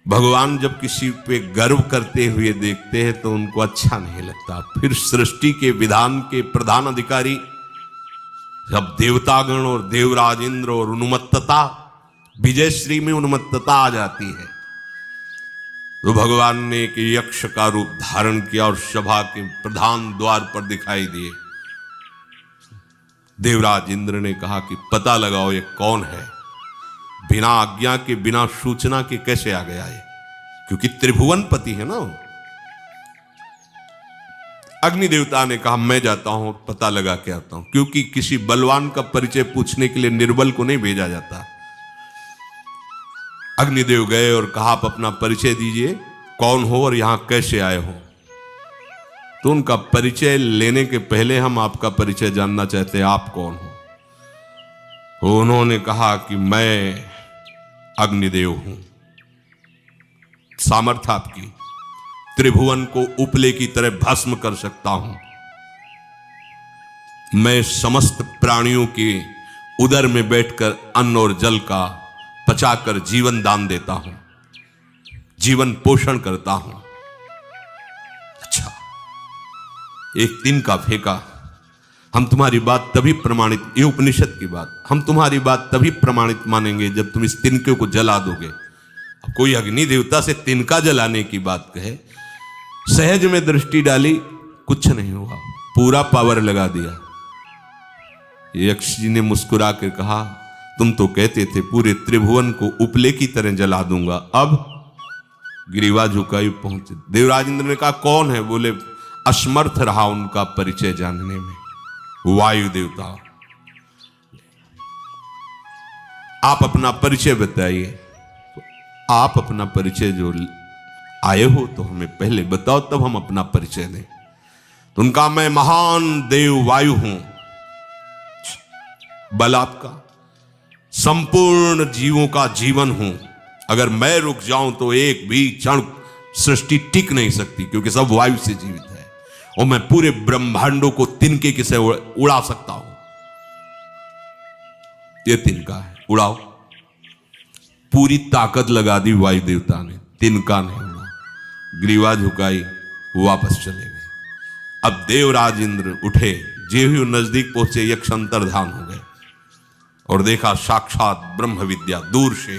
भगवान जब किसी पे गर्व करते हुए देखते हैं तो उनको अच्छा नहीं लगता। फिर सृष्टि के विधान के प्रधान अधिकारी जब देवतागण और देवराज इंद्र और उन्मत्तता, विजयश्री में उन्मत्तता आ जाती है, तो भगवान ने एक यक्ष का रूप धारण किया और सभा के प्रधान द्वार पर दिखाई दिए। देवराज इंद्र ने कहा कि पता लगाओ ये कौन है, बिना आज्ञा के बिना सूचना के कैसे आ गया है, क्योंकि त्रिभुवनपति है ना। अग्नि देवता ने कहा मैं जाता हूं, पता लगा के आता हूं, क्योंकि किसी बलवान का परिचय पूछने के लिए निर्बल को नहीं भेजा जाता। अग्निदेव गए और कहा आप अपना परिचय दीजिए, कौन हो और यहां कैसे आए हो। तो उनका परिचय लेने के पहले हम आपका परिचय जानना चाहते हैं, आप कौन हो। तो उन्होंने कहा कि मैं अग्निदेव हूं। सामर्थ्य आपकी, त्रिभुवन को उपले की तरह भस्म कर सकता हूं। मैं समस्त प्राणियों के उदर में बैठकर अन्न और जल का पचाकर जीवन दान देता हूं, जीवन पोषण करता हूं। अच्छा, एक दिन का फेंका, हम तुम्हारी बात तभी प्रमाणित, ये उपनिषद की बात, हम तुम्हारी बात तभी प्रमाणित मानेंगे जब तुम इस तिनके को जला दोगे। अब कोई अग्नि देवता से तिनका जलाने की बात कहे, सहज में दृष्टि डाली, कुछ नहीं हुआ, पूरा पावर लगा दिया। यक्ष जी ने मुस्कुरा कर कहा तुम तो कहते थे पूरे त्रिभुवन को उपले की तरह जला दूंगा, अब गिरिवा झुकाई पहुंचे। देवराज इंद्र ने कहा कौन है, बोले असमर्थ रहा उनका परिचय जानने में, वायु देवता। आप अपना परिचय बताइए। आप अपना परिचय जो आए हो तो हमें पहले बताओ, तब हम अपना परिचय दें। तो उनका मैं महान देव वायु हूं, बल आपका, संपूर्ण जीवों का जीवन हूं। अगर मैं रुक जाऊं तो एक भी क्षण सृष्टि टिक नहीं सकती, क्योंकि सब वायु से जीवित है, और मैं पूरे ब्रह्मांडों को तिनके के से उड़ा सकता हूं। ये तिनका है, उड़ाओ। पूरी ताकत लगा दी वायु देवता ने, तिनका नहीं उड़ा। ग्रीवा झुकाई, वापस चले गए। अब देवराज इंद्र उठे, जे ही नजदीक पहुंचे यक्ष अंतर्धान हो गए और देखा साक्षात ब्रह्म विद्या, दूर से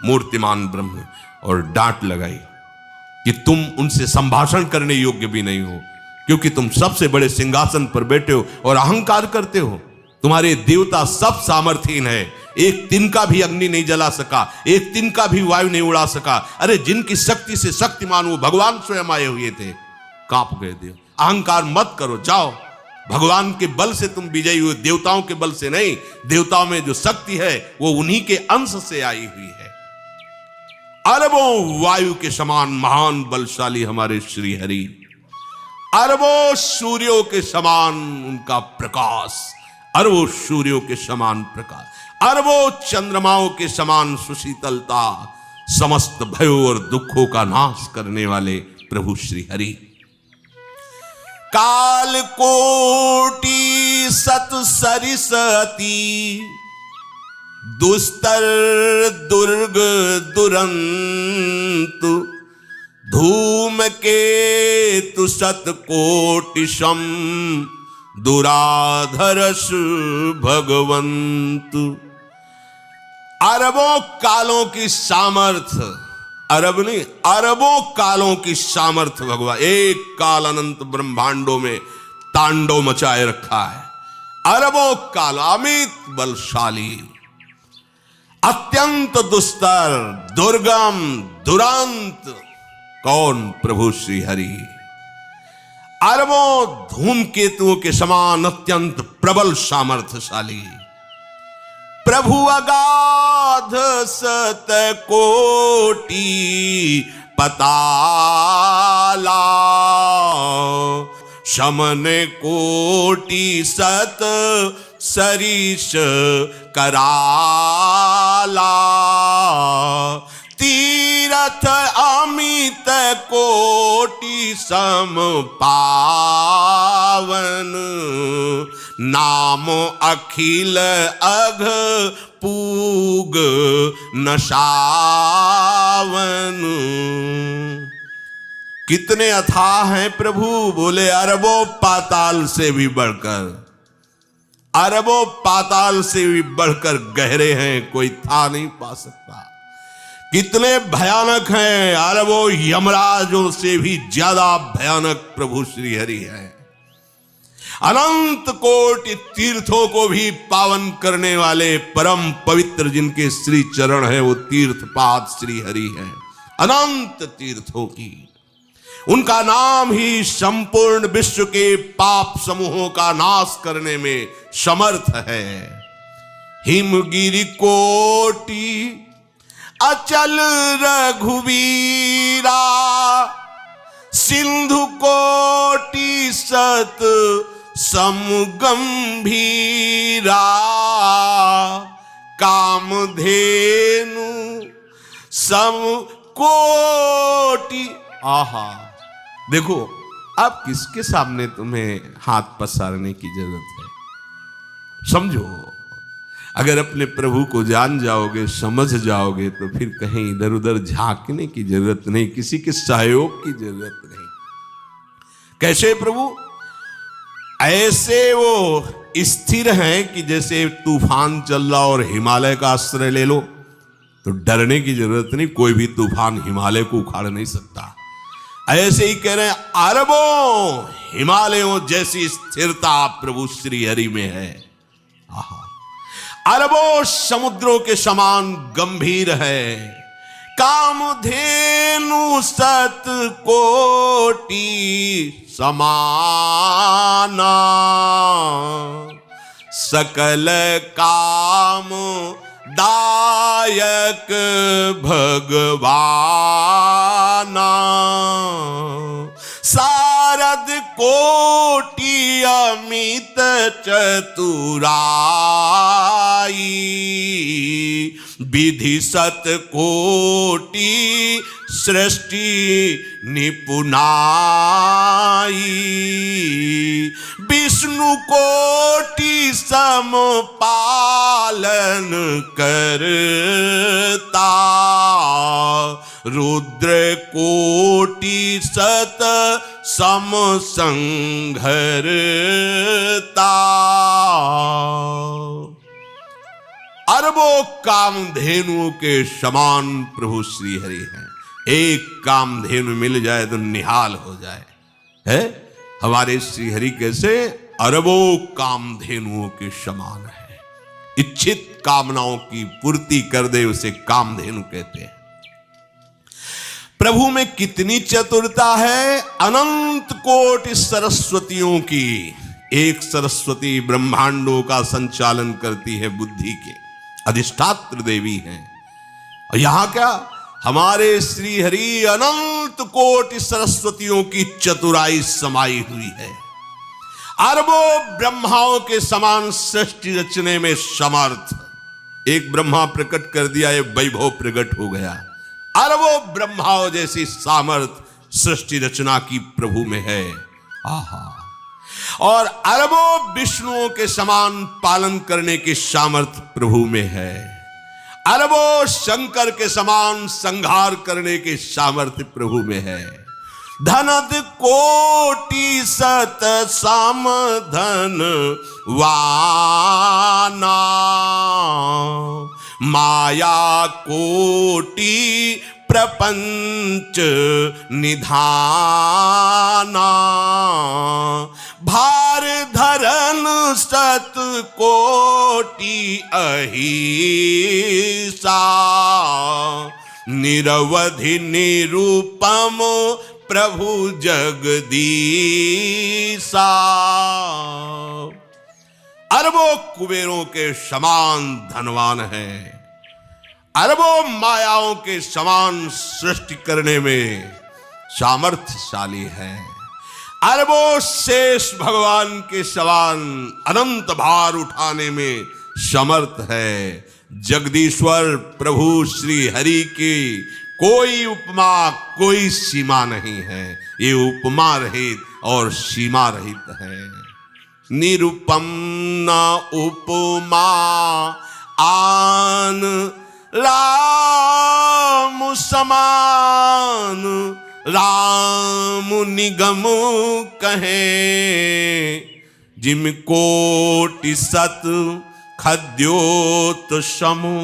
मूर्तिमान ब्रह्म, और डांट लगाई कि तुम उनसे संभाषण करने योग्य भी नहीं हो, क्योंकि तुम सबसे बड़े सिंहासन पर बैठे हो और अहंकार करते हो। तुम्हारे देवता सब सामर्थ्यहीन है, एक तिनका भी अग्नि नहीं जला सका, एक तिनका भी वायु नहीं उड़ा सका। अरे जिनकी शक्ति से शक्तिमान वो भगवान स्वयं आए हुए थे, कांप गए देव। अहंकार मत करो, जाओ, भगवान के बल से तुम विजयी हुए, देवताओं के बल से नहीं। देवताओं में जो शक्ति है वो उन्हीं के अंश से आई हुई है। अरबों वायु के समान महान बलशाली हमारे श्री हरि, अरबों सूर्यों के समान उनका प्रकाश, अरबों सूर्यों के समान प्रकाश, अरबों चंद्रमाओं के समान सुशीतलता, समस्त भयों और दुखों का नाश करने वाले प्रभु श्री हरि। काल कोटि सत सरिस अति, दुस्तर दुर्ग दुरंत, धूम केतु सत कोटि सम, दुराधरस भगवंत। अरबों कालों की सामर्थ्य, अरब नहीं अरबों कालों की सामर्थ्य भगवान, एक काल अनंत ब्रह्मांडों में तांडव मचाए रखा है। अरबों काल, अमित बलशाली, अत्यंत दुस्तर, दुर्गम, दुरांत, कौन, प्रभु श्री हरि। अरबों धूमकेतुओं के समान अत्यंत प्रबल सामर्थ्यशाली, प्रभु अगाध सत कोटि पताला, शमन कोटि सत सरिस कराला, तीरथ अमित कोटि सम पावन, नाम अखिल अघ पूग नशावन। कितने अथाह हैं प्रभु, बोले अरबों पाताल से भी बढ़कर, अरबों पाताल से भी बढ़कर गहरे हैं, कोई था नहीं पा सकता। कितने भयानक हैं, अरबों यमराजों से भी ज्यादा भयानक प्रभु श्री हरि है। अनंत कोटि तीर्थों को भी पावन करने वाले परम पवित्र जिनके श्री चरण है, वो तीर्थपाद श्री हरि है। अनंत तीर्थों की उनका नाम ही संपूर्ण विश्व के पाप समूहों का नाश करने में समर्थ है। हिमगिरि कोटि अचल रघुवीरा, सिंधु कोटि सत समगंभीरा, कामधेनु सम कोटि। आहा, देखो अब किसके सामने तुम्हें हाथ पसारने की जरूरत है? समझो, अगर अपने प्रभु को जान जाओगे, समझ जाओगे, तो फिर कहीं इधर उधर झांकने की जरूरत नहीं, किसी के सहयोग की जरूरत नहीं। कैसे प्रभु? ऐसे वो स्थिर हैं कि जैसे तूफान चल रहा और हिमालय का आश्रय ले लो तो डरने की जरूरत नहीं, कोई भी तूफान हिमालय को उखाड़ नहीं सकता। ऐसे ही कह रहे हैं, अरबों हिमालयों जैसी स्थिरता प्रभु श्री हरि में है। आहा, अरबों समुद्रों के समान गंभीर है। कामधेनु सत कोटि समाना, सकल काम दायक भगवाना, सारद कोटि अमित चतुराई, विधि सत कोटि सृष्टि निपुणाई, विष्णु कोटि सम पालन करता, रुद्र कोटि सत सम संघरता। अरबों कामधेनुओं के समान प्रभु श्री हरि हैं। एक कामधेनु मिल जाए तो निहाल हो जाए है। हमारे श्री हरि कैसे? अरबों कामधेनुओं के समान है। इच्छित कामनाओं की पूर्ति कर दे उसे कामधेनु कहते हैं। प्रभु में कितनी चतुरता है। अनंत कोटि सरस्वतियों की एक सरस्वती ब्रह्मांडों का संचालन करती है, बुद्धि के अधिष्ठात्र देवी हैं। और यहां क्या, हमारे श्री हरि अनंत कोटि सरस्वतियों की चतुराई समाई हुई है। अरबों ब्रह्माओं के समान सृष्टि रचने में समर्थ। एक ब्रह्मा प्रकट कर दिया, ये वैभव प्रकट हो गया। अरबों ब्रह्माओं जैसी सामर्थ सृष्टि रचना की प्रभु में है। आहा, और अरबों विष्णुओं के समान पालन करने की सामर्थ प्रभु में है। अरबों शंकर के समान संहार करने की सामर्थ्य प्रभु में है। धनद कोटि सत सम धन वाना, माया कोटि प्रपंच निधाना, भार धरन सत कोटि अहिसा, निरवधि निरूपम प्रभु जगदीसा। अरबों कुबेरों के समान धनवान है। अरबों मायाओं के समान सृष्टि करने में सामर्थ्यशाली है। अरबों शेष भगवान के समान अनंत भार उठाने में समर्थ है। जगदीश्वर प्रभु श्री हरि की कोई उपमा, कोई सीमा नहीं है। ये उपमा रहित और सीमा रहित है। निरुपम न उपमा आन राम समान, राम निगम कहे, जिम कोटि सत खद्योत समु,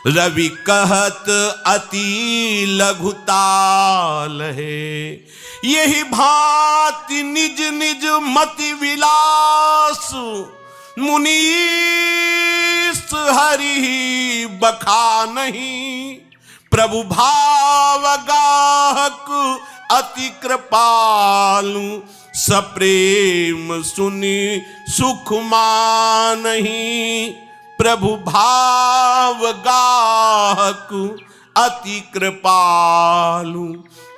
रवि कहत अति लघुताल है। यही भांति निज निज मति विलास, मुनीस हरि बखा नहीं। प्रभु भाव गाहक अति कृपालु, सप्रेम सुनि सुख मानहि। प्रभु भाव गाहक अति कृपालु,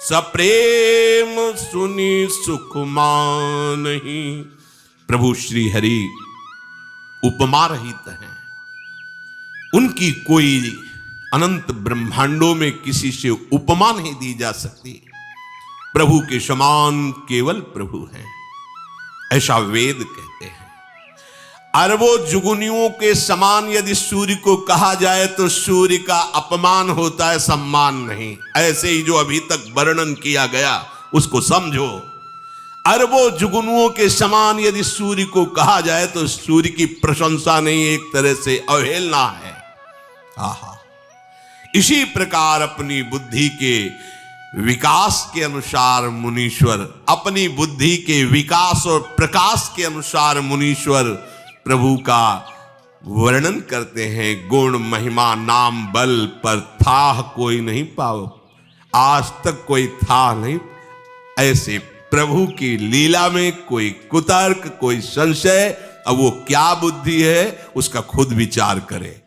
सप्रेम सुनि सुख मानहि। प्रभु श्री हरि उपमा रहित हैं, उनकी कोई अनंत ब्रह्मांडों में किसी से उपमा नहीं दी जा सकती। प्रभु के समान केवल प्रभु हैं, ऐसा वेद कहते हैं। अरबों जुगुनियों के समान यदि सूर्य को कहा जाए तो सूर्य का अपमान होता है, सम्मान नहीं। ऐसे ही जो अभी तक वर्णन किया गया उसको समझो। अरबों जुगनुओं के समान यदि सूर्य को कहा जाए तो सूर्य की प्रशंसा नहीं, एक तरह से अवहेलना है। आहा, इसी प्रकार अपनी बुद्धि के विकास के अनुसार मुनीश्वर, अपनी बुद्धि के विकास और प्रकाश के अनुसार मुनीश्वर प्रभु का वर्णन करते हैं। गुण महिमा नाम बल पर थाह कोई नहीं पाओ, आज तक कोई था नहीं। ऐसे प्रभु की लीला में कोई कुतर्क, कोई संशय, अब वो क्या बुद्धि है उसका खुद विचार करे।